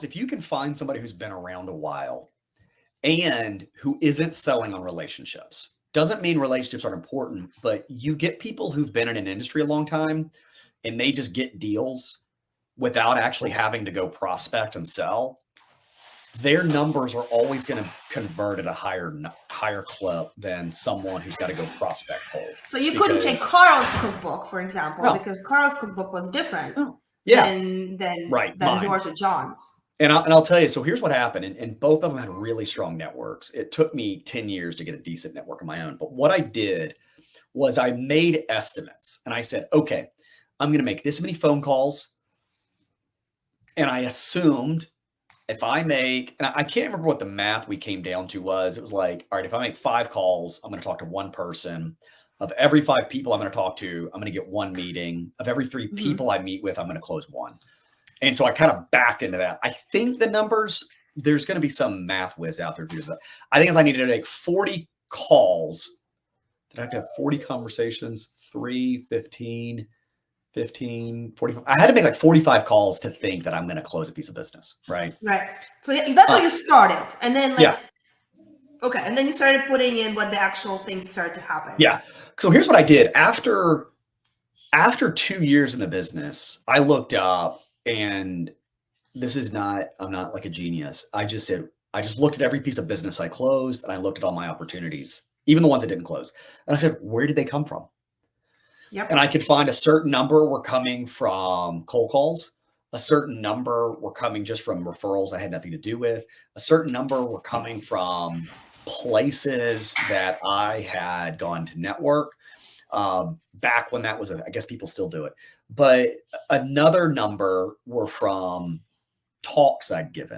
if you can find somebody who's been around a while and who isn't selling on relationships, doesn't mean relationships aren't important, but you get people who've been in an industry a long time and they just get deals without actually having to go prospect and sell. Their numbers are always going to convert at a higher clip than someone who's got to go prospect cold. So you couldn't take Carl's cookbook, for example, because Carl's cookbook was different than yours or John's. And I'll tell you, so here's what happened. And both of them had really strong networks. It took me 10 years to get a decent network of my own. But what I did was I made estimates and I said, okay, I'm going to make this many phone calls. And I assumed if I make, and I can't remember what the math we came down to was. It was like, all right, if I make 5 calls, I'm going to talk to one person. Of every 5 people I'm going to talk to, I'm going to get 1 meeting. Of every 3 people I meet with, I'm going to close 1. And so I kind of backed into that. I think the numbers, there's going to be some math whiz out there. I think I needed to make 40 calls. Did I have to have 40 conversations? 3, 15, 45. I had to make like 45 calls to think that I'm going to close a piece of business. Right. Right. So that's how you started. And then okay. And then you started putting in what the actual things started to happen. Yeah. So here's what I did. After 2 years in the business, I looked up, and I'm not like a genius. I just looked at every piece of business I closed, and I looked at all my opportunities, even the ones I didn't close. And I said, where did they come from? Yep. And I could find a certain number were coming from cold calls. A certain number were coming just from referrals I had nothing to do with. A certain number were coming from places that I had gone to network back when that was, I guess people still do it. But another number were from talks I'd given.